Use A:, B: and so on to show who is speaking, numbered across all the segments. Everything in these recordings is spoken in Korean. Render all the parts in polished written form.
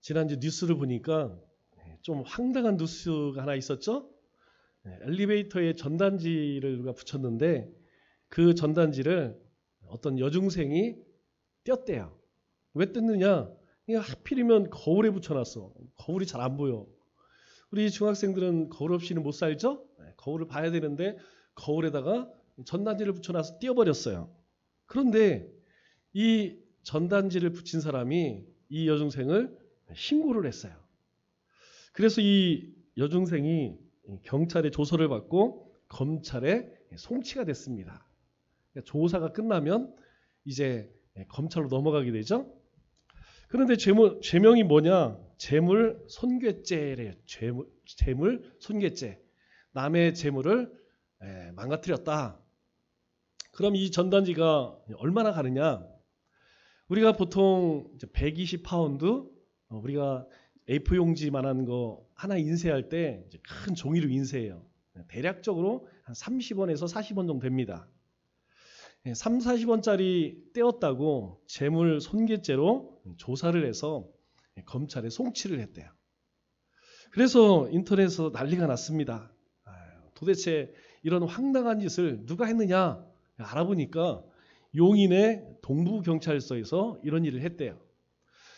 A: 지난주 뉴스를 보니까 좀 황당한 뉴스가 하나 있었죠? 엘리베이터에 전단지를 누가 붙였는데 그 전단지를 어떤 여중생이 뗐대요. 왜 뗐느냐? 이게 하필이면 거울에 붙여놨어. 거울이 잘 안 보여. 우리 중학생들은 거울 없이는 못 살죠? 거울을 봐야 되는데 거울에다가 전단지를 붙여놔서 띄워버렸어요. 그런데 이 전단지를 붙인 사람이 이 여중생을 신고를 했어요. 그래서 이 여중생이 경찰의 조서를 받고 검찰에 송치가 됐습니다. 조사가 끝나면 이제 검찰로 넘어가게 되죠. 그런데 죄명이 뭐냐? 재물 손괴죄래요. 재물 손괴죄. 남의 재물을 망가뜨렸다. 그럼 이 전단지가 얼마나 가느냐? 우리가 보통 120파운드, 우리가 A4 용지만한 거 하나 인쇄할 때 큰 종이로 인쇄해요. 대략적으로 한 30원에서 40원 정도 됩니다. 3, 40원짜리 떼었다고 재물 손괴죄로 조사를 해서 검찰에 송치를 했대요. 그래서 인터넷에서 난리가 났습니다. 도대체 이런 황당한 짓을 누가 했느냐 알아보니까 용인의 동부경찰서에서 이런 일을 했대요.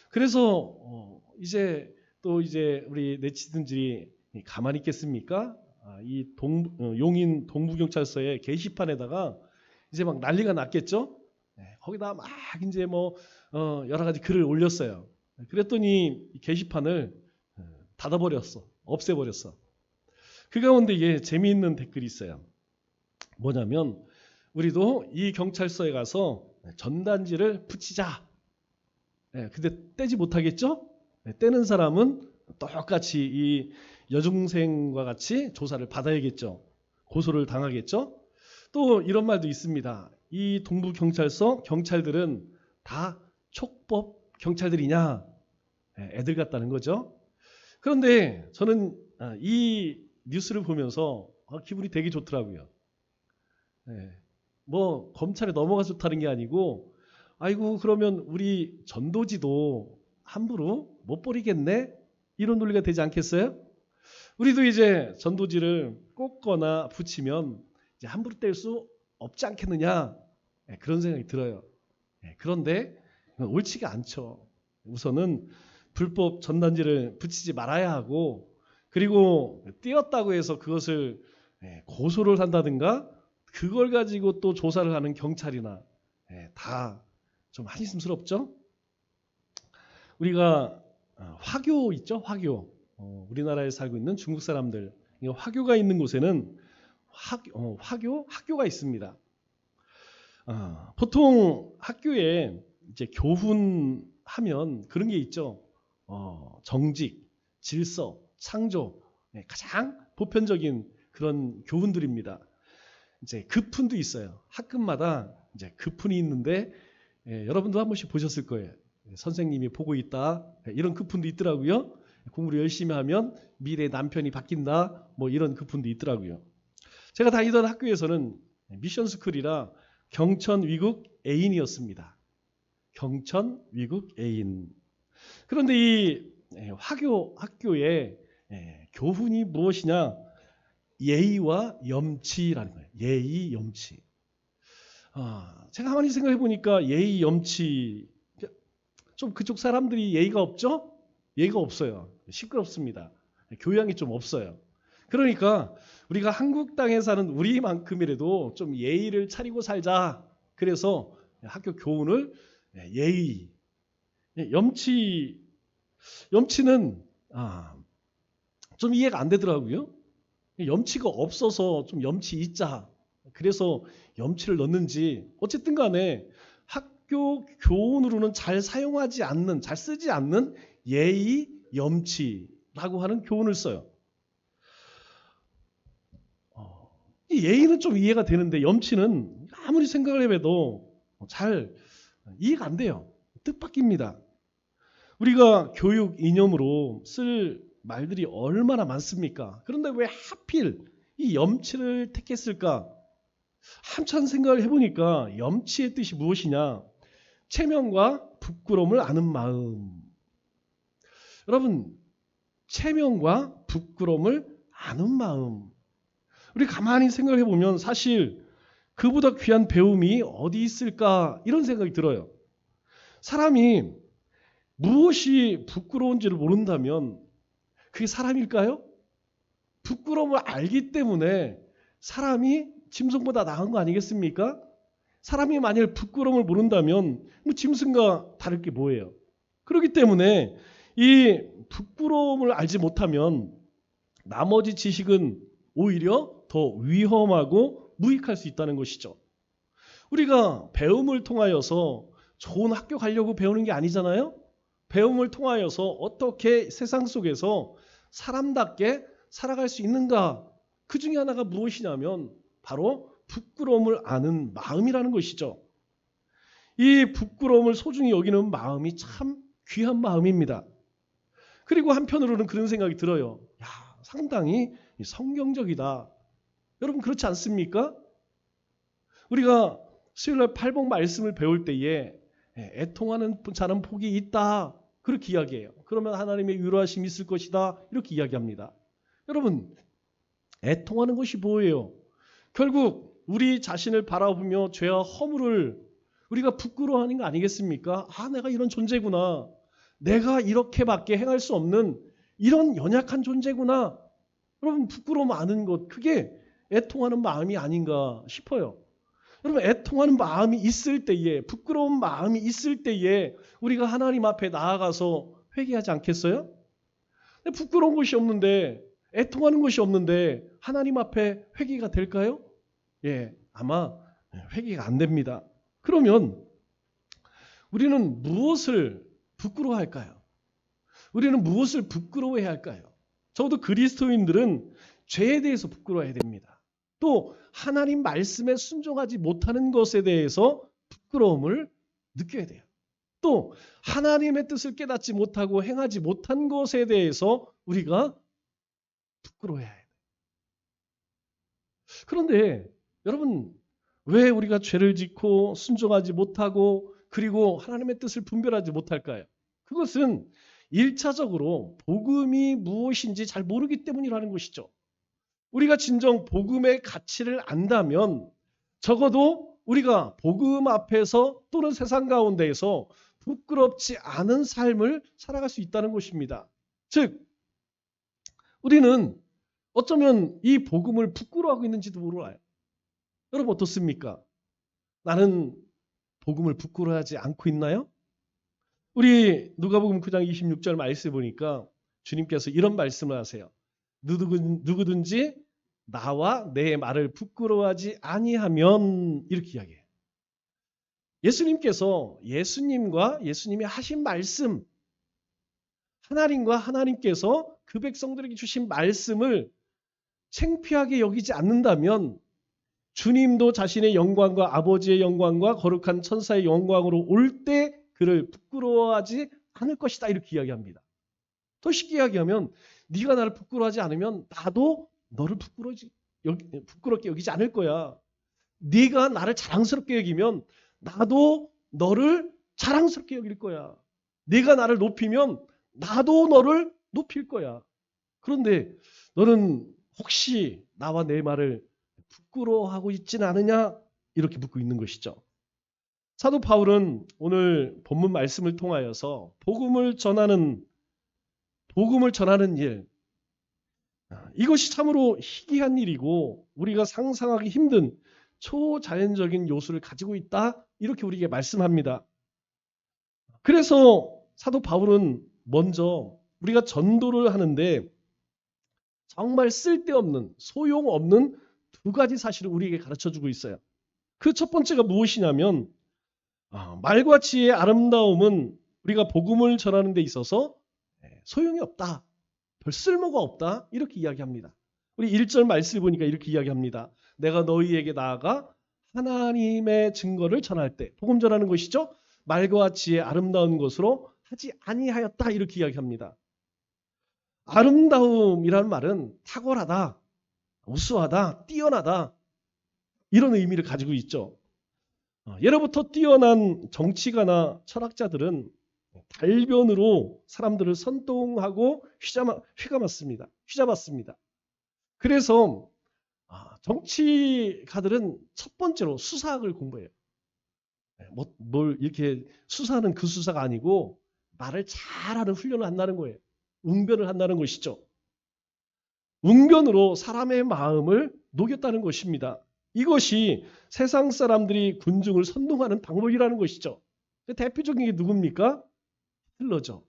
A: 그래서 이제 우리 네티즌들이 가만히 있겠습니까? 이 용인 동부경찰서의 게시판에다가 이제 막 난리가 났겠죠? 거기다 막 이제 여러 가지 글을 올렸어요. 그랬더니 이 게시판을 닫아버렸어. 없애버렸어. 그 가운데 이게 재미있는 댓글이 있어요. 뭐냐면 우리도 이 경찰서에 가서 전단지를 붙이자. 근데 떼지 못하겠죠? 떼는 사람은 똑같이 이 여중생과 같이 조사를 받아야겠죠. 고소를 당하겠죠. 또 이런 말도 있습니다. 이 동부경찰서 경찰들은 다 촉법 경찰들이냐? 애들 같다는 거죠. 그런데 저는 이 뉴스를 보면서 기분이 되게 좋더라고요. 검찰에 넘어가 좋다는 게 아니고 아이고 그러면 우리 전도지도 함부로 못 버리겠네? 이런 논리가 되지 않겠어요? 우리도 이제 전도지를 꽂거나 붙이면 이제 함부로 뗄 수 없지 않겠느냐? 그런 생각이 들어요. 그런데 옳지가 않죠. 우선은 불법 전단지를 붙이지 말아야 하고 그리고 띄었다고 해서 그것을 고소를 한다든가 그걸 가지고 또 조사를 하는 경찰이나 다 좀 한심스럽죠? 우리가 화교 있죠? 화교. 우리나라에 살고 있는 중국 사람들. 화교가 있는 곳에는 학교가 있습니다. 보통 학교에 이제 교훈하면 그런 게 있죠. 정직, 질서, 창조. 가장 보편적인 그런 교훈들입니다. 이제 급훈도 있어요. 학급마다 이제 급훈이 있는데 여러분도 한 번씩 보셨을 거예요. 선생님이 보고 있다. 이런 급훈도 있더라고요. 공부를 열심히 하면 미래 남편이 바뀐다. 이런 급훈도 있더라고요. 제가 다니던 학교에서는 미션스쿨이라 경천 위국 애인이었습니다. 경천 위국 애인. 그런데 이 학교의 교훈이 무엇이냐? 예의와 염치라는 거예요. 예의, 염치. 제가 가만히 생각해 보니까 예의, 염치 좀 그쪽 사람들이 예의가 없죠? 예의가 없어요. 시끄럽습니다. 교양이 좀 없어요. 그러니까 우리가 한국 땅에 사는 우리만큼이라도 좀 예의를 차리고 살자. 그래서 학교 교훈을 예의, 염치는 좀 이해가 안 되더라고요. 염치가 없어서 좀 염치 있자. 그래서 염치를 넣는지 어쨌든 간에 학교 교훈으로는 잘 사용하지 않는, 잘 쓰지 않는 예의, 염치라고 하는 교훈을 써요. 이 예의는 좀 이해가 되는데 염치는 아무리 생각을 해봐도 잘 이해가 안 돼요. 뜻밖입니다. 우리가 교육 이념으로 쓸 말들이 얼마나 많습니까? 그런데 왜 하필 이 염치를 택했을까? 한참 생각을 해보니까 염치의 뜻이 무엇이냐? 체면과 부끄러움을 아는 마음. 여러분, 체면과 부끄러움을 아는 마음. 우리 가만히 생각해 보면 사실 그보다 귀한 배움이 어디 있을까 이런 생각이 들어요. 사람이 무엇이 부끄러운지를 모른다면 그게 사람일까요? 부끄러움을 알기 때문에 사람이 짐승보다 나은 거 아니겠습니까? 사람이 만일 부끄러움을 모른다면 뭐 짐승과 다를 게 뭐예요? 그렇기 때문에 이 부끄러움을 알지 못하면 나머지 지식은 오히려 더 위험하고 무익할 수 있다는 것이죠. 우리가 배움을 통하여서 좋은 학교 가려고 배우는 게 아니잖아요. 배움을 통하여서 어떻게 세상 속에서 사람답게 살아갈 수 있는가? 그 중에 하나가 무엇이냐면 바로 부끄러움을 아는 마음이라는 것이죠. 이 부끄러움을 소중히 여기는 마음이 참 귀한 마음입니다. 그리고 한편으로는 그런 생각이 들어요. 야, 상당히 성경적이다. 여러분 그렇지 않습니까? 우리가 수요일날 팔복 말씀을 배울 때에 애통하는 자는 복이 있다. 그렇게 이야기해요. 그러면 하나님의 위로하심이 있을 것이다. 이렇게 이야기합니다. 여러분, 애통하는 것이 뭐예요? 결국 우리 자신을 바라보며 죄와 허물을 우리가 부끄러워하는 거 아니겠습니까? 아, 내가 이런 존재구나. 내가 이렇게밖에 행할 수 없는 이런 연약한 존재구나. 여러분, 부끄러움 아는 것, 그게 애통하는 마음이 아닌가 싶어요. 여러분, 애통하는 마음이 있을 때에, 부끄러운 마음이 있을 때에 우리가 하나님 앞에 나아가서 회개하지 않겠어요? 부끄러운 것이 없는데, 애통하는 것이 없는데 하나님 앞에 회개가 될까요? 예, 아마 회개가 안 됩니다. 그러면 우리는 무엇을 부끄러워할까요? 우리는 무엇을 부끄러워해야 할까요? 적어도 그리스도인들은 죄에 대해서 부끄러워해야 됩니다. 또 하나님 말씀에 순종하지 못하는 것에 대해서 부끄러움을 느껴야 돼요. 또 하나님의 뜻을 깨닫지 못하고 행하지 못한 것에 대해서 우리가 부끄러워해야 해요. 그런데 여러분, 왜 우리가 죄를 짓고 순종하지 못하고 그리고 하나님의 뜻을 분별하지 못할까요? 그것은 1차적으로 복음이 무엇인지 잘 모르기 때문이라는 것이죠. 우리가 진정 복음의 가치를 안다면 적어도 우리가 복음 앞에서 또는 세상 가운데에서 부끄럽지 않은 삶을 살아갈 수 있다는 것입니다. 즉, 우리는 어쩌면 이 복음을 부끄러워하고 있는지도 몰라요. 여러분 어떻습니까? 나는 복음을 부끄러워하지 않고 있나요? 우리 누가복음 9장 26절 말씀 보니까 주님께서 이런 말씀을 하세요. 누구든지 나와 내 말을 부끄러워하지 아니하면 이렇게 이야기해요. 예수님께서 예수님과 예수님이 하신 말씀, 하나님과 하나님께서 그 백성들에게 주신 말씀을 창피하게 여기지 않는다면 주님도 자신의 영광과 아버지의 영광과 거룩한 천사의 영광으로 올 때 그를 부끄러워하지 않을 것이다 이렇게 이야기합니다. 더 쉽게 이야기하면 네가 나를 부끄러워하지 않으면 나도 너를 부끄럽게 여기지 않을 거야. 네가 나를 자랑스럽게 여기면 나도 너를 자랑스럽게 여길 거야. 네가 나를 높이면 나도 너를 높일 거야. 그런데 너는 혹시 나와 내 말을 부끄러워하고 있지는 않으냐? 이렇게 묻고 있는 것이죠. 사도 바울은 오늘 본문 말씀을 통하여서 복음을 전하는 일, 이것이 참으로 희귀한 일이고 우리가 상상하기 힘든 초자연적인 요소를 가지고 있다 이렇게 우리에게 말씀합니다. 그래서 사도 바울은 먼저 우리가 전도를 하는데 정말 쓸데없는 소용없는 두 가지 사실을 우리에게 가르쳐주고 있어요. 그 첫 번째가 무엇이냐면 말과 지혜의 아름다움은 우리가 복음을 전하는 데 있어서 소용이 없다. 별 쓸모가 없다. 이렇게 이야기합니다. 우리 1절 말씀을 보니까 이렇게 이야기합니다. 내가 너희에게 나아가 하나님의 증거를 전할 때 복음 전하는 것이죠. 말과 지혜의 아름다운 것으로 하지 아니하였다. 이렇게 이야기합니다. 아름다움이라는 말은 탁월하다, 우수하다, 뛰어나다 이런 의미를 가지고 있죠. 예로부터 뛰어난 정치가나 철학자들은 달변으로 사람들을 선동하고 휘잡았습니다. 그래서 정치가들은 첫 번째로 수사학을 공부해요. 뭘 이렇게 수사하는 그 수사가 아니고 말을 잘하는 훈련을 한다는 거예요. 웅변을 한다는 것이죠. 웅변으로 사람의 마음을 녹였다는 것입니다. 이것이 세상 사람들이 군중을 선동하는 방법이라는 것이죠. 대표적인 게 누굽니까? 히틀러죠.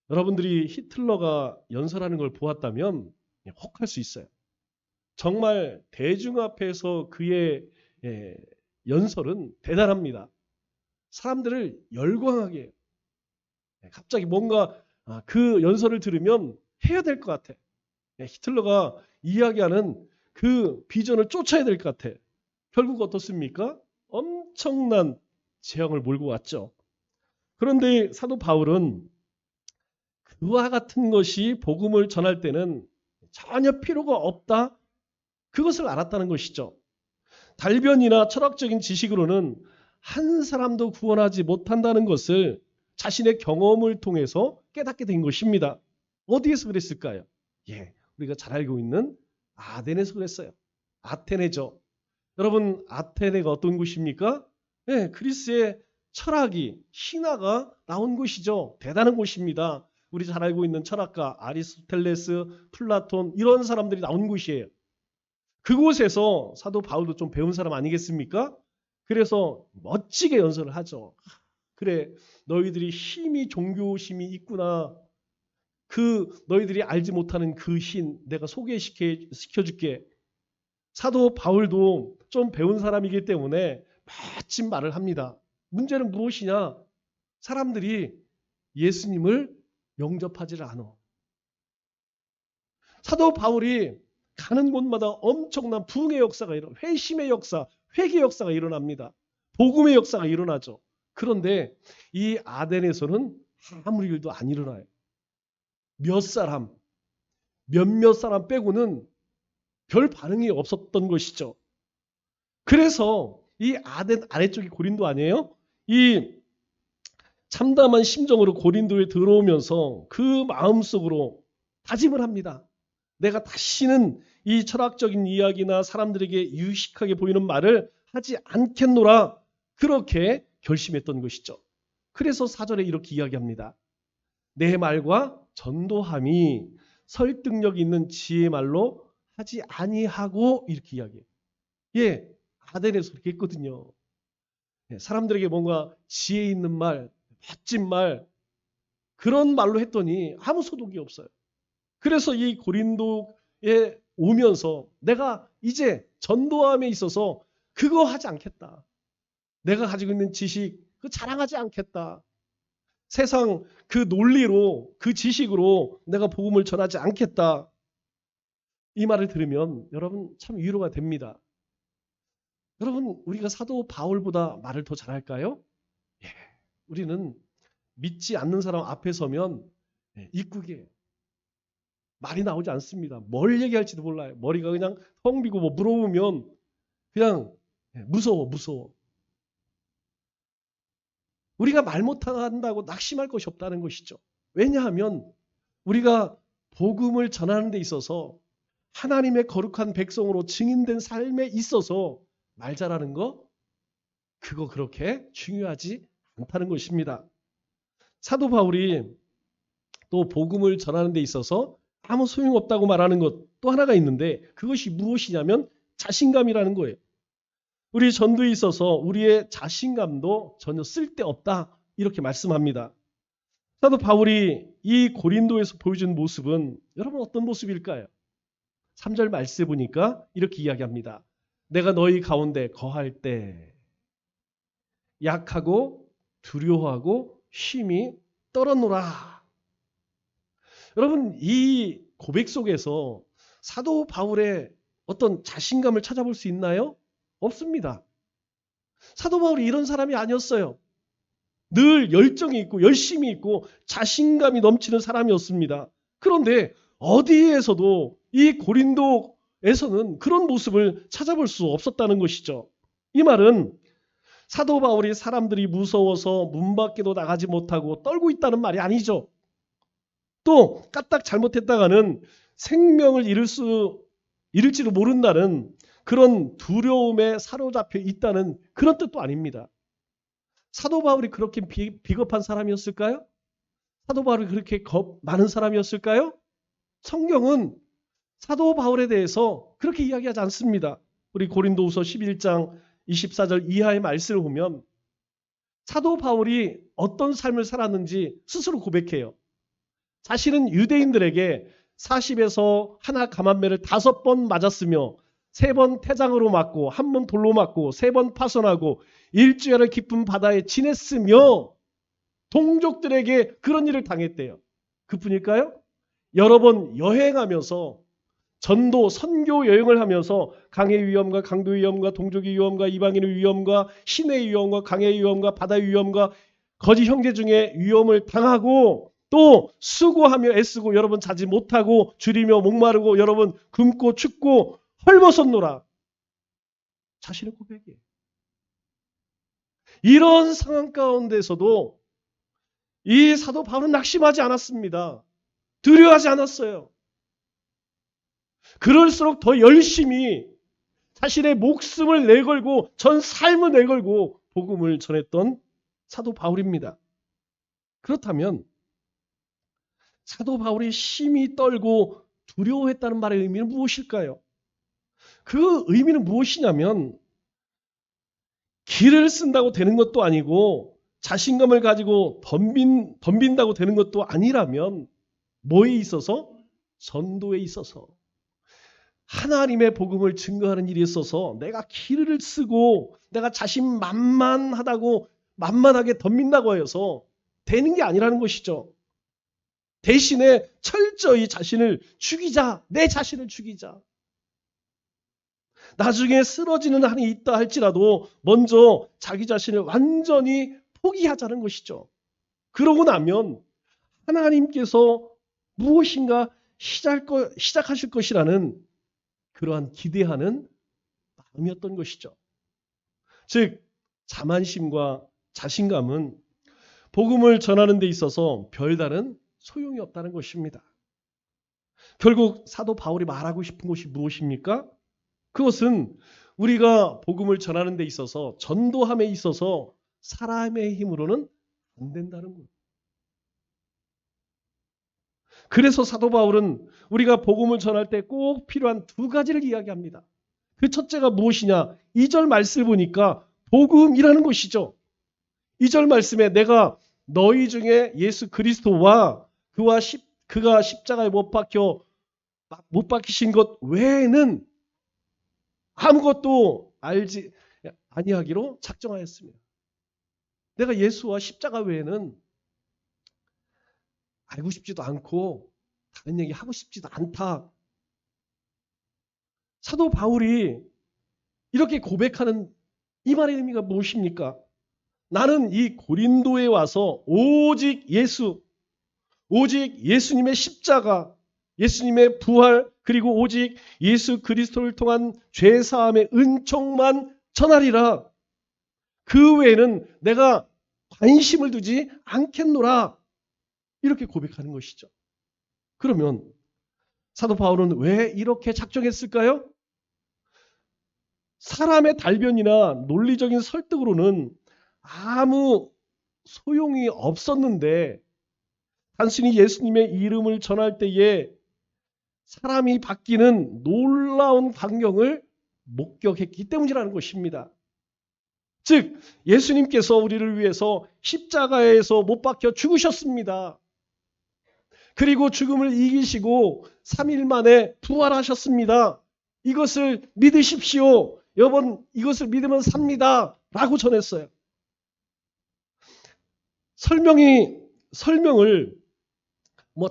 A: 여러분들이 히틀러가 연설하는 걸 보았다면 혹할 수 있어요. 정말 대중 앞에서 그의 연설은 대단합니다. 사람들을 열광하게 해요. 갑자기 뭔가 그 연설을 들으면 해야 될 것 같아. 히틀러가 이야기하는 그 비전을 쫓아야 될 것 같아. 결국 어떻습니까? 엄청난 재앙을 몰고 왔죠. 그런데 사도 바울은 그와 같은 것이 복음을 전할 때는 전혀 필요가 없다. 그것을 알았다는 것이죠. 달변이나 철학적인 지식으로는 한 사람도 구원하지 못한다는 것을 자신의 경험을 통해서 깨닫게 된 것입니다. 어디에서 그랬을까요? 우리가 잘 알고 있는 아덴에서 그랬어요. 아테네죠. 여러분, 아테네가 어떤 곳입니까? 그리스의 철학이, 신화가 나온 곳이죠. 대단한 곳입니다. 우리 잘 알고 있는 철학가 아리스토텔레스, 플라톤 이런 사람들이 나온 곳이에요. 그곳에서 사도 바울도 좀 배운 사람 아니겠습니까? 그래서 멋지게 연설을 하죠. 그래, 너희들이 힘이 종교심이 있구나. 너희들이 알지 못하는 그 신 내가 소개시켜줄게. 사도 바울도 좀 배운 사람이기 때문에 멋진 말을 합니다. 문제는 무엇이냐? 사람들이 예수님을 영접하지를 않아. 사도 바울이 가는 곳마다 엄청난 부흥의 역사가 회심의 역사, 회개 역사가 일어납니다. 복음의 역사가 일어나죠. 그런데 이 아덴에서는 아무 일도 안 일어나요. 몇몇 사람 빼고는 별 반응이 없었던 것이죠. 그래서 이 아덴 아래쪽이 고린도 아니에요? 이 참담한 심정으로 고린도에 들어오면서 그 마음속으로 다짐을 합니다. 내가 다시는 이 철학적인 이야기나 사람들에게 유식하게 보이는 말을 하지 않겠노라. 그렇게 결심했던 것이죠. 그래서 4절에 이렇게 이야기합니다. 내 말과 전도함이 설득력 있는 지혜의 말로 하지 아니하고 이렇게 이야기해요. 아덴에서 그렇게 했거든요. 사람들에게 뭔가 지혜 있는 말, 멋진 말 그런 말로 했더니 아무 소득이 없어요. 그래서 이 고린도에 오면서 내가 이제 전도함에 있어서 그거 하지 않겠다. 내가 가지고 있는 지식 그거 자랑하지 않겠다. 세상 그 논리로 그 지식으로 내가 복음을 전하지 않겠다. 이 말을 들으면 여러분 참 위로가 됩니다. 여러분 우리가 사도 바울보다 말을 더 잘할까요? 우리는 믿지 않는 사람 앞에 서면 입국이에요. 말이 나오지 않습니다. 뭘 얘기할지도 몰라요. 머리가 그냥 텅 비고 물어보면 그냥 무서워. 우리가 말 못한다고 낙심할 것이 없다는 것이죠. 왜냐하면 우리가 복음을 전하는 데 있어서 하나님의 거룩한 백성으로 증인된 삶에 있어서 말 잘하는 거 그거 그렇게 중요하지 않다는 것입니다. 사도 바울이 또 복음을 전하는 데 있어서 아무 소용없다고 말하는 것 또 하나가 있는데 그것이 무엇이냐면 자신감이라는 거예요. 우리 전도에 있어서 우리의 자신감도 전혀 쓸데없다 이렇게 말씀합니다. 사도 바울이 이 고린도에서 보여준 모습은 여러분 어떤 모습일까요? 3절 말씀에 보니까 이렇게 이야기합니다. 내가 너희 가운데 거할 때 약하고 두려워하고 힘이 떨어노라. 여러분 이 고백 속에서 사도 바울의 어떤 자신감을 찾아볼 수 있나요? 없습니다. 사도 바울이 이런 사람이 아니었어요. 늘 열정이 있고 열심이 있고 자신감이 넘치는 사람이었습니다. 그런데 어디에서도 이 고린도에서는 그런 모습을 찾아볼 수 없었다는 것이죠. 이 말은 사도 바울이 사람들이 무서워서 문 밖에도 나가지 못하고 떨고 있다는 말이 아니죠. 또 까딱 잘못했다가는 생명을 잃을지도 모른다는 그런 두려움에 사로잡혀 있다는 그런 뜻도 아닙니다. 사도 바울이 그렇게 비겁한 사람이었을까요? 사도 바울이 그렇게 겁 많은 사람이었을까요? 성경은 사도 바울에 대해서 그렇게 이야기하지 않습니다. 우리 고린도후서 11장 24절 이하의 말씀을 보면 사도 바울이 어떤 삶을 살았는지 스스로 고백해요. 자신은 유대인들에게 40에서 하나 감한매를 5번 맞았으며 3번 태장으로 맞고 1번 돌로 맞고 3번 파손하고 일주일을 깊은 바다에 지냈으며 동족들에게 그런 일을 당했대요. 그뿐일까요? 여러 번 여행하면서 전도, 선교 여행을 하면서 강의 위험과 강도 위험과 동족의 위험과 이방인의 위험과 신의 위험과 강의 위험과 바다의 위험과 거짓 형제 중에 위험을 당하고 또 수고하며 애쓰고 여러 번 자지 못하고 줄이며 목마르고 여러 번 굶고 춥고 헐벗었노라. 자신의 고백이에요. 이런 상황 가운데서도 이 사도 바울은 낙심하지 않았습니다. 두려워하지 않았어요. 그럴수록 더 열심히 자신의 목숨을 내걸고 전 삶을 내걸고 복음을 전했던 사도 바울입니다. 그렇다면 사도 바울이 심히 떨고 두려워했다는 말의 의미는 무엇일까요? 그 의미는 무엇이냐면 기를 쓴다고 되는 것도 아니고 자신감을 가지고 덤빈다고 되는 것도 아니라면 뭐에 있어서? 전도에 있어서 하나님의 복음을 증거하는 일에 있어서 내가 기를 쓰고 내가 자신만만하다고 만만하게 덤빈다고 해서 되는 게 아니라는 것이죠. 대신에 철저히 자신을 죽이자. 내 자신을 죽이자. 나중에 쓰러지는 한이 있다 할지라도 먼저 자기 자신을 완전히 포기하자는 것이죠. 그러고 나면 하나님께서 무엇인가 시작하실 것이라는 그러한 기대하는 마음이었던 것이죠. 즉 자만심과 자신감은 복음을 전하는 데 있어서 별다른 소용이 없다는 것입니다. 결국 사도 바울이 말하고 싶은 것이 무엇입니까? 그것은 우리가 복음을 전하는 데 있어서 전도함에 있어서 사람의 힘으로는 안 된다는 것. 그래서 사도 바울은 우리가 복음을 전할 때 꼭 필요한 2가지를 이야기합니다. 그 첫째가 무엇이냐? 2절 말씀을 보니까 복음이라는 것이죠. 2절 말씀에 내가 너희 중에 예수 그리스도와 그가 십자가에 못 박히신 것 외에는 아무것도 알지 아니하기로 작정하였습니다. 내가 예수와 십자가 외에는 알고 싶지도 않고 다른 얘기 하고 싶지도 않다. 사도 바울이 이렇게 고백하는 이 말의 의미가 무엇입니까? 나는 이 고린도에 와서 오직 예수님의 십자가, 예수님의 부활, 그리고 오직 예수 그리스도를 통한 죄사함의 은총만 전하리라. 그 외에는 내가 관심을 두지 않겠노라. 이렇게 고백하는 것이죠. 그러면 사도 바울은 왜 이렇게 작정했을까요? 사람의 달변이나 논리적인 설득으로는 아무 소용이 없었는데 단순히 예수님의 이름을 전할 때에 사람이 바뀌는 놀라운 광경을 목격했기 때문이라는 것입니다. 즉 예수님께서 우리를 위해서 십자가에서 못 박혀 죽으셨습니다. 그리고 죽음을 이기시고 3일 만에 부활하셨습니다. 이것을 믿으십시오. 여러분 이것을 믿으면 삽니다. 라고 전했어요. 설명을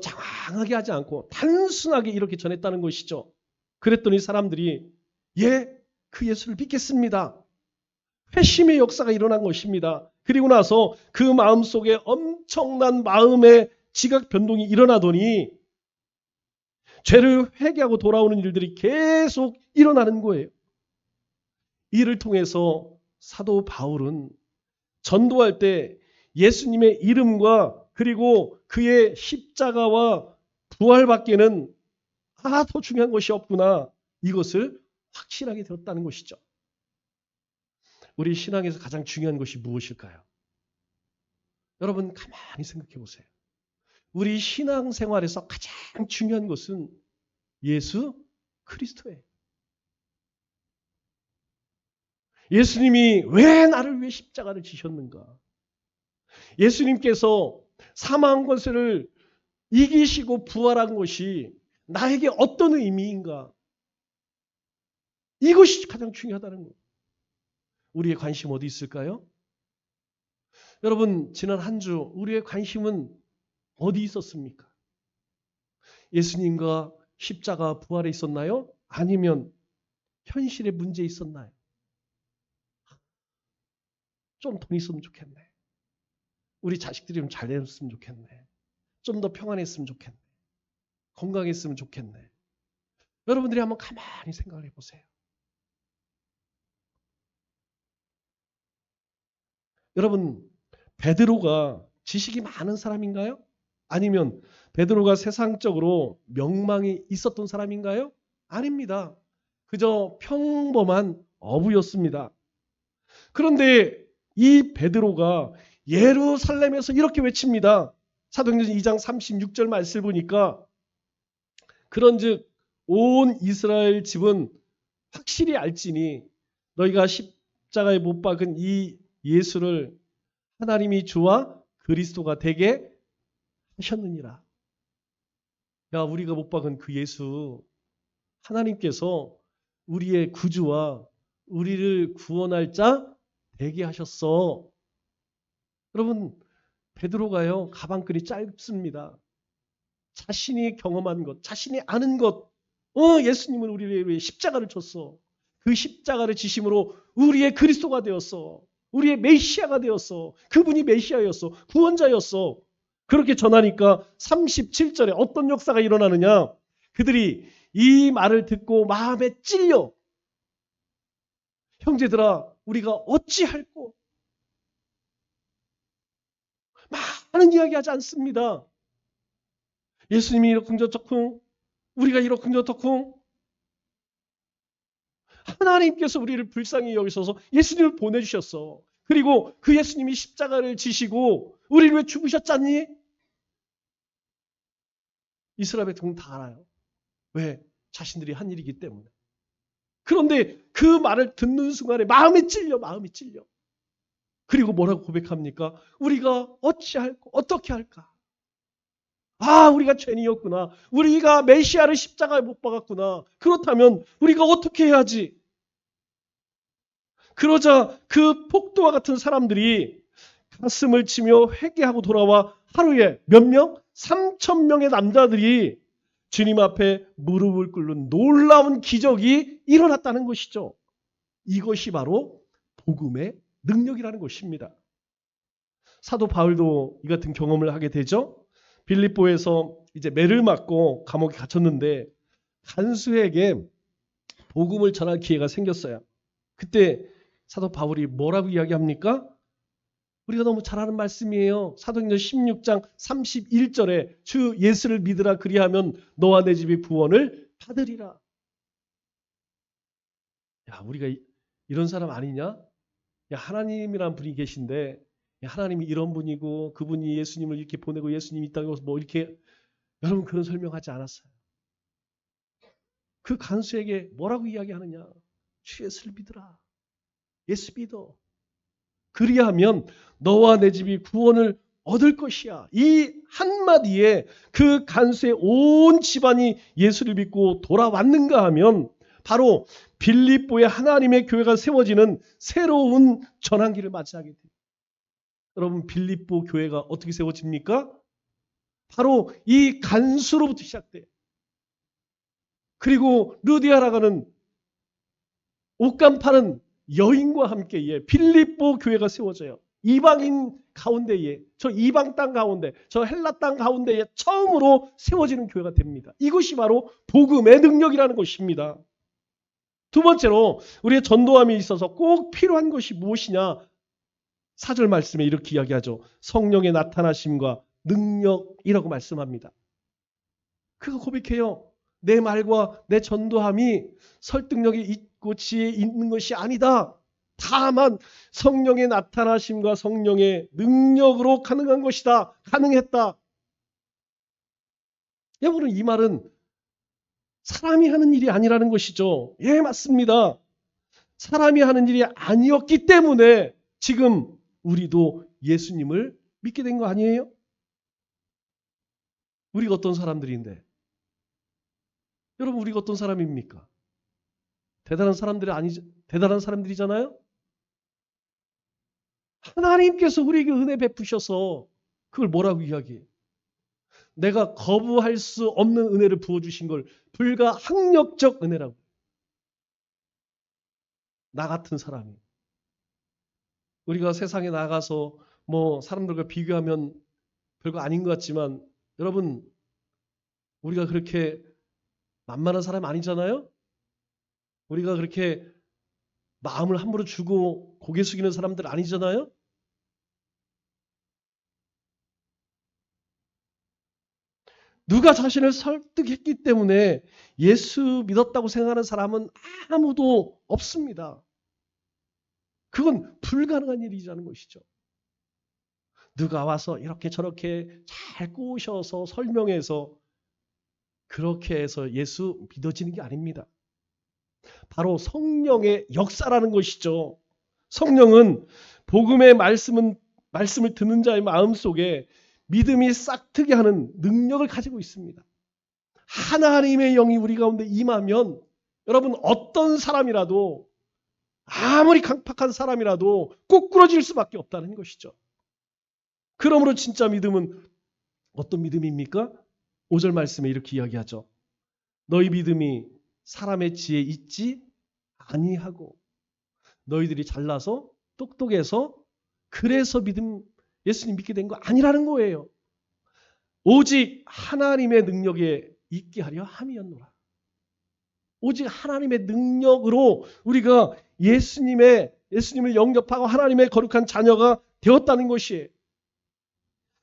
A: 장황하게 하지 않고 단순하게 이렇게 전했다는 것이죠. 그랬더니 사람들이 그 예수를 믿겠습니다. 회심의 역사가 일어난 것입니다. 그리고 나서 그 마음속에 엄청난 마음의 지각 변동이 일어나더니 죄를 회개하고 돌아오는 일들이 계속 일어나는 거예요. 이를 통해서 사도 바울은 전도할 때 예수님의 이름과 그리고 그의 십자가와 부활밖에는 더 중요한 것이 없구나. 이것을 확실하게 들었다는 것이죠. 우리 신앙에서 가장 중요한 것이 무엇일까요? 여러분 가만히 생각해 보세요. 우리 신앙생활에서 가장 중요한 것은 예수 그리스도예요. 예수님이 왜 나를 위해 십자가를 지셨는가? 예수님께서 사망 권세를 이기시고 부활한 것이 나에게 어떤 의미인가? 이것이 가장 중요하다는 거예요. 우리의 관심 어디 있을까요? 여러분 지난 한 주 우리의 관심은 어디 있었습니까? 예수님과 십자가 부활에 있었나요? 아니면 현실의 문제에 있었나요? 좀 돈 있으면 좋겠네. 우리 자식들이 좀 잘 되었으면 좋겠네. 좀 더 평안했으면 좋겠네. 건강했으면 좋겠네. 여러분들이 한번 가만히 생각을 해보세요. 여러분 베드로가 지식이 많은 사람인가요? 아니면 베드로가 세상적으로 명망이 있었던 사람인가요? 아닙니다. 그저 평범한 어부였습니다. 그런데 이 베드로가 예루살렘에서 이렇게 외칩니다. 사도행전 2장 36절 말씀을 보니까 그런즉 온 이스라엘 집은 확실히 알지니 너희가 십자가에 못 박은 이 예수를 하나님이 주와 그리스도가 되게 하셨느니라. 야, 우리가 못 박은 그 예수 하나님께서 우리의 구주와 우리를 구원할 자 되게 하셨어. 여러분 베드로가요 가방끈이 짧습니다. 자신이 경험한 것, 자신이 아는 것, 예수님은 우리를 위해 십자가를 줬어. 그 십자가를 지심으로 우리의 그리스도가 되었어. 우리의 메시아가 되었어. 그분이 메시아였어. 구원자였어. 그렇게 전하니까 37절에 어떤 역사가 일어나느냐. 그들이 이 말을 듣고 마음에 찔려. 형제들아 우리가 어찌할꼬. 많은 이야기 하지 않습니다. 예수님이 이러쿵저러쿵 우리가 이러쿵저러쿵 하나님께서 우리를 불쌍히 여기셔서 예수님을 보내주셨어. 그리고 그 예수님이 십자가를 지시고 우리를 왜 죽으셨잖니? 이스라엘 백성은 다 알아요. 왜? 자신들이 한 일이기 때문에. 그런데 그 말을 듣는 순간에 마음이 찔려. 그리고 뭐라고 고백합니까? 우리가 어찌할까? 어떻게 할까? 우리가 죄인이었구나. 우리가 메시아를 십자가에 못 박았구나. 그렇다면 우리가 어떻게 해야지? 그러자 그 폭도와 같은 사람들이 가슴을 치며 회개하고 돌아와 하루에 몇 명? 3,000명의 남자들이 주님 앞에 무릎을 꿇는 놀라운 기적이 일어났다는 것이죠. 이것이 바로 복음의 능력이라는 것입니다. 사도 바울도 이 같은 경험을 하게 되죠. 빌립보에서 이제 매를 맞고 감옥에 갇혔는데 간수에게 복음을 전할 기회가 생겼어요. 그때 사도 바울이 뭐라고 이야기합니까? 우리가 너무 잘 아는 말씀이에요. 사도행전 16장 31절에 주 예수를 믿으라 그리하면 너와 내 집이 구원을 받으리라. 야, 우리가 이런 사람 아니냐? 야, 하나님이란 분이 계신데 하나님이 이런 분이고 그분이 예수님을 이렇게 보내고 예수님이 이 땅에 와서 뭐 이렇게 여러분 그런 설명하지 않았어요. 그 간수에게 뭐라고 이야기하느냐? 주 예수를 믿으라. 예수 믿어. 그리하면 너와 내 집이 구원을 얻을 것이야. 이 한마디에 그 간수의 온 집안이 예수를 믿고 돌아왔는가 하면 바로 빌립보의 하나님의 교회가 세워지는 새로운 전환기를 맞이하게 돼요. 여러분 빌립보 교회가 어떻게 세워집니까? 바로 이 간수로부터 시작돼요. 그리고 르디아라가는 옷감 파는 여인과 함께 빌립보 교회가 세워져요. 이방인 가운데에 저 이방 땅 가운데 저 헬라 땅 가운데에 처음으로 세워지는 교회가 됩니다. 이것이 바로 복음의 능력이라는 것입니다. 두 번째로 우리의 전도함에 있어서 꼭 필요한 것이 무엇이냐? 4절 말씀에 이렇게 이야기하죠. 성령의 나타나심과 능력이라고 말씀합니다. 그거 고백해요. 내 말과 내 전도함이 설득력이 있고 지혜 있는 것이 아니다. 다만 성령의 나타나심과 성령의 능력으로 가능한 것이다. 가능했다. 여러분, 이 말은 사람이 하는 일이 아니라는 것이죠. 예, 맞습니다. 사람이 하는 일이 아니었기 때문에 지금 우리도 예수님을 믿게 된 거 아니에요? 우리가 어떤 사람들인데? 여러분, 우리가 어떤 사람입니까? 대단한 사람들이잖아요? 하나님께서 우리에게 은혜 베푸셔서 그걸 뭐라고 이야기해요? 내가 거부할 수 없는 은혜를 부어주신 걸 불가항력적 은혜라고. 나 같은 사람이. 우리가 세상에 나가서 사람들과 비교하면 별거 아닌 것 같지만 여러분, 우리가 그렇게 만만한 사람 아니잖아요? 우리가 그렇게 마음을 함부로 주고 고개 숙이는 사람들 아니잖아요? 누가 자신을 설득했기 때문에 예수 믿었다고 생각하는 사람은 아무도 없습니다. 그건 불가능한 일이라는 것이죠. 누가 와서 이렇게 저렇게 잘 꼬셔서 설명해서 그렇게 해서 예수 믿어지는 게 아닙니다. 바로 성령의 역사라는 것이죠. 성령은 복음의 말씀을 듣는 자의 마음속에 믿음이 싹트게 하는 능력을 가지고 있습니다. 하나님의 영이 우리 가운데 임하면 여러분, 어떤 사람이라도 아무리 강팍한 사람이라도 꼬꾸러질 수밖에 없다는 것이죠. 그러므로 진짜 믿음은 어떤 믿음입니까? 5절 말씀에 이렇게 이야기하죠. 너희 믿음이 사람의 지혜에 있지 아니하고, 너희들이 잘나서 똑똑해서 그래서 예수님 믿게 된 거 아니라는 거예요. 오직 하나님의 능력에 있게 하려 함이었노라. 오직 하나님의 능력으로 우리가 예수님을 영접하고 하나님의 거룩한 자녀가 되었다는 것이에요.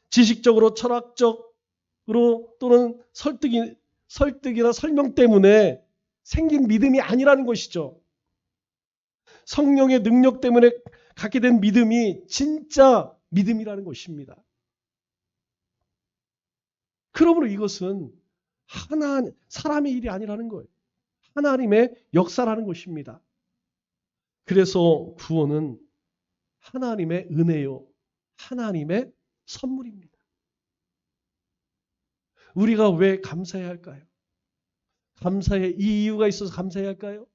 A: 지식적으로, 철학적으로 또는 설득이나 설명 때문에 생긴 믿음이 아니라는 것이죠. 성령의 능력 때문에 갖게 된 믿음이 진짜 믿음이라는 것입니다. 그러므로 이것은 사람의 일이 아니라는 거예요. 하나님의 역사라는 것입니다. 그래서 구원은 하나님의 은혜요, 하나님의 선물입니다. 우리가 왜 감사해야 할까요? 감사의 이유가 있어서 감사해야 할까요?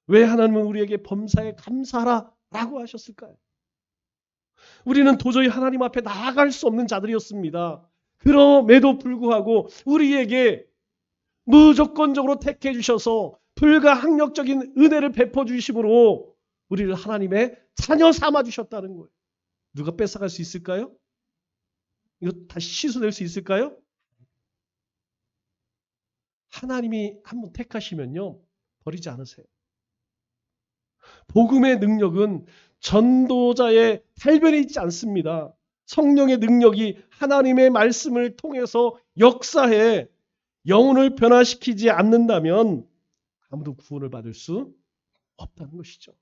A: 왜 하나님은 우리에게 범사에 감사하라라고 하셨을까요? 우리는 도저히 하나님 앞에 나아갈 수 없는 자들이었습니다. 그럼에도 불구하고 우리에게 무조건적으로 택해 주셔서 불가항력적인 은혜를 베풀어 주심으로 우리를 하나님의 자녀 삼아 주셨다는 거예요. 누가 뺏어갈 수 있을까요? 이거 다시 취소될 수 있을까요? 하나님이 한번 택하시면요, 버리지 않으세요. 복음의 능력은 전도자의 탈변에 있지 않습니다. 성령의 능력이 하나님의 말씀을 통해서 역사해 영혼을 변화시키지 않는다면 아무도 구원을 받을 수 없다는 것이죠.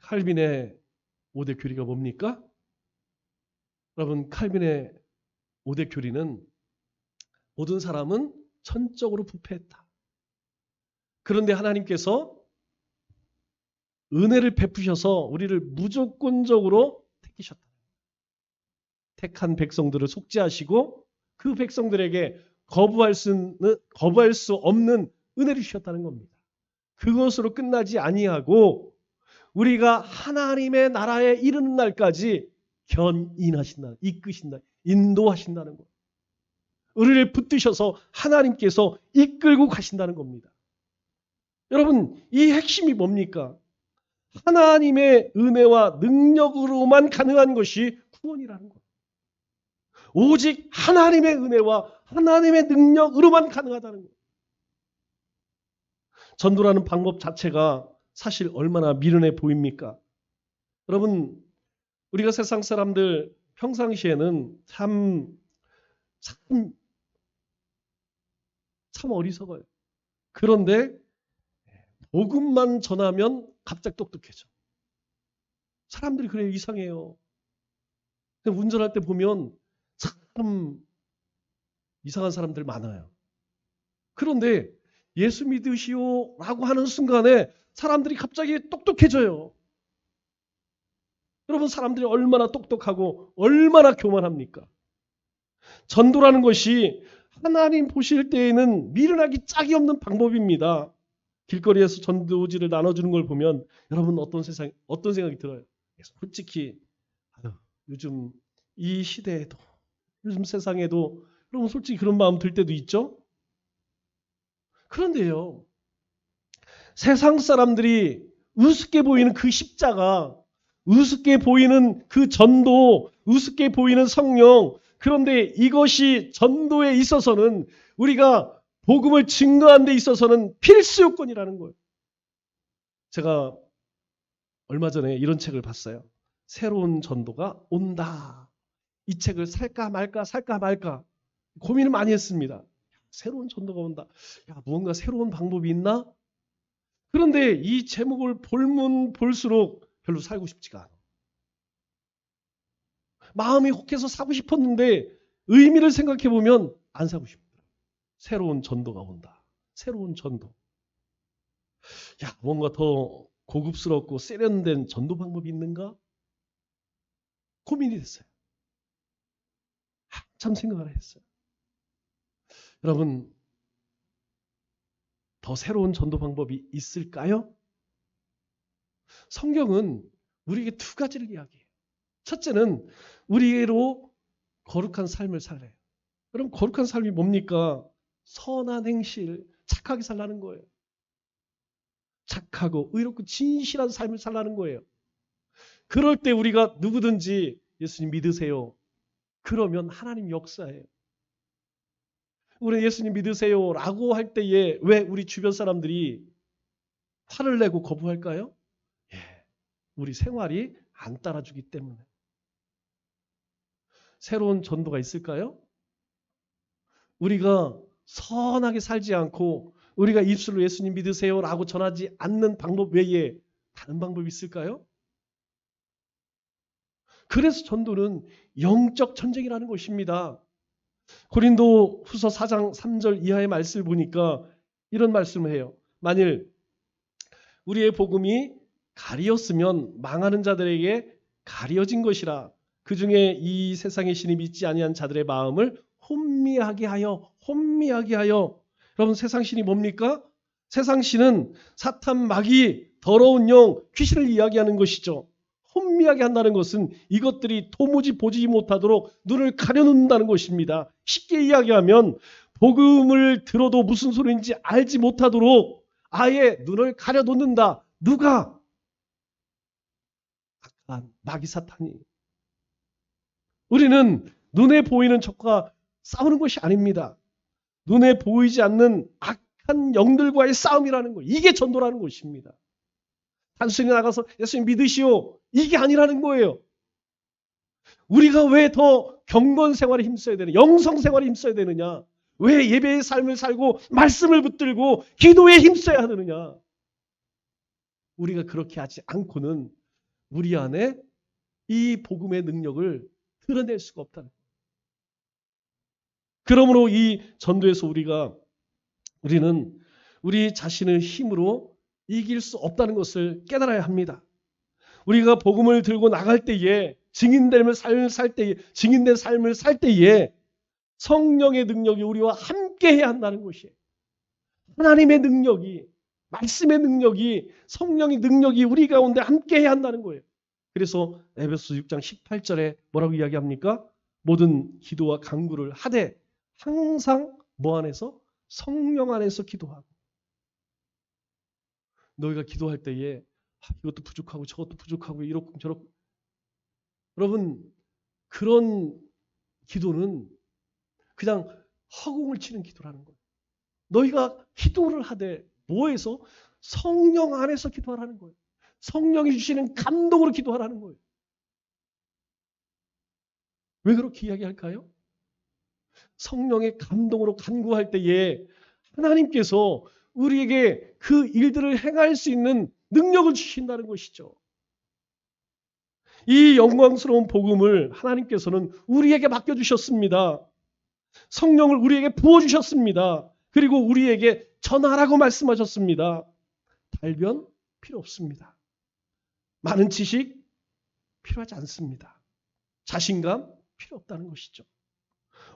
A: 칼빈의 5대 교리가 뭡니까? 여러분, 칼빈의 5대 교리는 모든 사람은 전적으로 부패했다. 그런데 하나님께서 은혜를 베푸셔서 우리를 무조건적으로 택하셨다. 택한 백성들을 속죄하시고 그 백성들에게 거부할 수 없는 은혜를 주셨다는 겁니다. 그것으로 끝나지 아니하고 우리가 하나님의 나라에 이르는 날까지 견인하신다, 이끄신다, 인도하신다는 것. 우리를 붙드셔서 하나님께서 이끌고 가신다는 겁니다. 여러분, 이 핵심이 뭡니까? 하나님의 은혜와 능력으로만 가능한 것이 구원이라는 것. 오직 하나님의 은혜와 하나님의 능력으로만 가능하다는 것. 전도라는 방법 자체가 사실 얼마나 미련해 보입니까? 여러분, 우리가 세상 사람들 평상시에는 참 어리석어요. 그런데 복음만 전하면 갑자기 똑똑해져. 사람들이 그래요. 이상해요. 운전할 때 보면 참 이상한 사람들 많아요. 그런데 예수 믿으시오 라고 하는 순간에 사람들이 갑자기 똑똑해져요. 여러분, 사람들이 얼마나 똑똑하고 얼마나 교만합니까? 전도라는 것이 하나님 보실 때에는 미련하기 짝이 없는 방법입니다. 길거리에서 전도지를 나눠주는 걸 보면 여러분 어떤 생각이 들어요? 솔직히 요즘 이 시대에도, 요즘 세상에도 여러분 솔직히 그런 마음 들 때도 있죠? 그런데요, 세상 사람들이 우습게 보이는 그 십자가, 우습게 보이는 그 전도, 우습게 보이는 성령, 그런데 이것이 전도에 있어서는, 우리가 복음을 증거하는 데 있어서는 필수 요건이라는 거예요. 제가 얼마 전에 이런 책을 봤어요. 새로운 전도가 온다. 이 책을 살까 말까 고민을 많이 했습니다. 새로운 전도가 온다. 무언가 새로운 방법이 있나? 그런데 이 제목을 볼면 볼수록 별로 살고 싶지가 않아. 마음이 혹해서 사고 싶었는데 의미를 생각해 보면 안 사고 싶더라. 새로운 전도가 온다. 새로운 전도. 뭔가 더 고급스럽고 세련된 전도 방법이 있는가? 고민이 됐어요. 한참 생각을 했어요. 여러분, 더 새로운 전도 방법이 있을까요? 성경은 우리에게 두 가지를 이야기해요. 첫째는 우리로 거룩한 삶을 살래요. 그럼 거룩한 삶이 뭡니까? 선한 행실, 착하게 살라는 거예요. 착하고 의롭고 진실한 삶을 살라는 거예요. 그럴 때 우리가 누구든지 예수님 믿으세요. 그러면 하나님 역사예요. 우리 예수님 믿으세요 라고 할 때에 왜 우리 주변 사람들이 화를 내고 거부할까요? 우리 생활이 안 따라주기 때문에. 새로운 전도가 있을까요? 우리가 선하게 살지 않고 우리가 입술로 예수님 믿으세요 라고 전하지 않는 방법 외에 다른 방법이 있을까요? 그래서 전도는 영적 전쟁이라는 것입니다. 고린도 후서 4장 3절 이하의 말씀을 보니까 이런 말씀을 해요. 만일 우리의 복음이 가리었으면 망하는 자들에게 가려진 것이라. 그 중에 이 세상의 신이 믿지 아니한 자들의 마음을 혼미하게 하여. 여러분, 세상 신이 뭡니까? 세상 신은 사탄, 마귀, 더러운 영, 귀신을 이야기하는 것이죠. 혼미하게 한다는 것은 이것들이 도무지 보지 못하도록 눈을 가려놓는다는 것입니다. 쉽게 이야기하면 복음을 들어도 무슨 소리인지 알지 못하도록 아예 눈을 가려놓는다. 누가? 마귀 사탄이. 우리는 눈에 보이는 적과 싸우는 것이 아닙니다. 눈에 보이지 않는 악한 영들과의 싸움이라는 거. 이게 전도라는 것입니다. 단순히 나가서 예수님 믿으시오. 이게 아니라는 거예요. 우리가 왜 더 경건 생활에 힘써야 되느냐? 영성 생활에 힘써야 되느냐? 왜 예배의 삶을 살고 말씀을 붙들고 기도에 힘써야 하느냐? 우리가 그렇게 하지 않고는 우리 안에 이 복음의 능력을 드러낼 수가 없다는 거예요. 그러므로 이 전도에서 우리는 우리 자신의 힘으로 이길 수 없다는 것을 깨달아야 합니다. 우리가 복음을 들고 나갈 때에 증인된 삶을 살 때에 성령의 능력이 우리와 함께 해야 한다는 것이에요. 하나님의 능력이, 말씀의 능력이, 성령의 능력이 우리 가운데 함께 해야 한다는 거예요. 그래서 에베소서 6장 18절에 뭐라고 이야기합니까? 모든 기도와 간구를 하되 항상 뭐 안에서? 성령 안에서 기도하고. 너희가 기도할 때에 이것도 부족하고 저것도 부족하고 이렇고 저렇고. 여러분, 그런 기도는 그냥 허공을 치는 기도라는 거예요. 너희가 기도를 하되 뭐해서? 성령 안에서 기도하라는 거예요. 성령이 주시는 감동으로 기도하라는 거예요. 왜 그렇게 이야기할까요? 성령의 감동으로 간구할 때에 하나님께서 우리에게 그 일들을 행할 수 있는 능력을 주신다는 것이죠. 이 영광스러운 복음을 하나님께서는 우리에게 맡겨주셨습니다. 성령을 우리에게 부어주셨습니다. 그리고 우리에게 전하라고 말씀하셨습니다. 달변 필요 없습니다. 많은 지식 필요하지 않습니다. 자신감 필요 없다는 것이죠.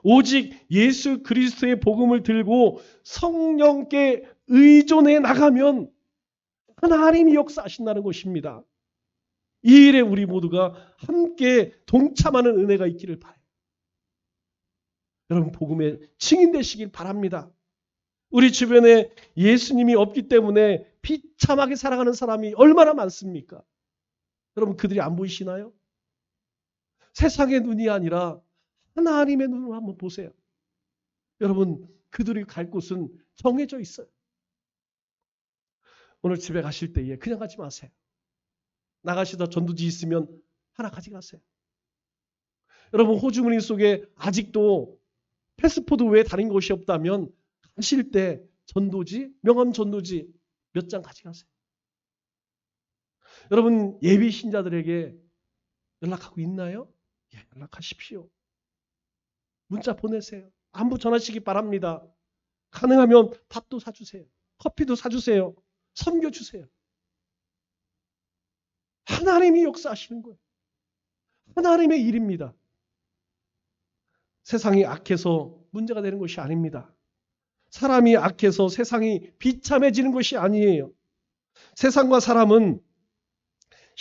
A: 오직 예수 그리스도의 복음을 들고 성령께 의존해 나가면 하나님이 역사하신다는 것입니다. 이 일에 우리 모두가 함께 동참하는 은혜가 있기를 바라요. 여러분 복음에 증인되시길 바랍니다. 우리 주변에 예수님이 없기 때문에 비참하게 살아가는 사람이 얼마나 많습니까? 여러분 그들이 안 보이시나요? 세상의 눈이 아니라 하나님의 눈으로 한번 보세요. 여러분 그들이 갈 곳은 정해져 있어요. 오늘 집에 가실 때에 그냥 가지 마세요. 나가시다 전도지 있으면 하나 가져가세요. 여러분 호주머니 속에 아직도 패스포드 외에 다른 곳이 없다면 가실 때 전도지, 명함 전도지 몇 장 가져가세요. 여러분 예비 신자들에게 연락하고 있나요? 예, 연락하십시오. 문자 보내세요. 안부 전하시기 바랍니다. 가능하면 밥도 사주세요. 커피도 사주세요. 섬겨주세요. 하나님이 역사하시는 거예요. 하나님의 일입니다. 세상이 악해서 문제가 되는 것이 아닙니다. 사람이 악해서 세상이 비참해지는 것이 아니에요. 세상과 사람은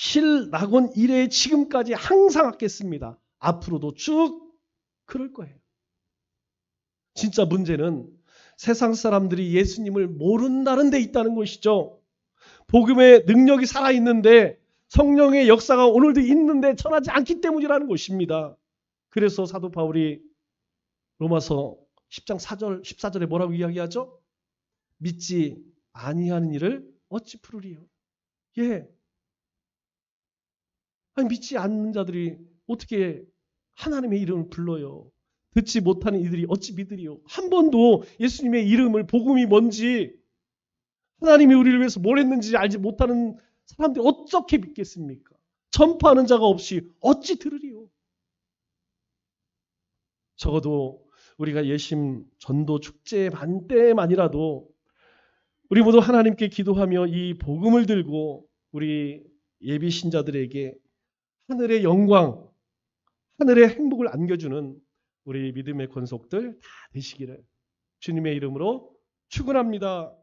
A: 신낙원 이래 지금까지 항상 악했습니다. 앞으로도 쭉 그럴 거예요. 진짜 문제는 세상 사람들이 예수님을 모른다는 데 있다는 것이죠. 복음의 능력이 살아있는데 성령의 역사가 오늘도 있는데 전하지 않기 때문이라는 것입니다. 그래서 사도 바울이 로마서 10장 4절, 14절에 뭐라고 이야기하죠? 믿지 아니하는 일을 어찌 풀으리요? 예. 아니, 믿지 않는 자들이 어떻게 하나님의 이름을 불러요? 듣지 못하는 이들이 어찌 믿으리요? 한 번도 예수님의 이름을 복음이 뭔지 하나님이 우리를 위해서 뭘 했는지 알지 못하는 사람들이 어떻게 믿겠습니까? 전파하는 자가 없이 어찌 들으리요? 적어도 우리가 예심 전도 축제 때만이라도 우리 모두 하나님께 기도하며 이 복음을 들고 우리 예비 신자들에게 하늘의 영광, 하늘의 행복을 안겨주는 우리 믿음의 권속들 다 되시기를 주님의 이름으로 축원합니다.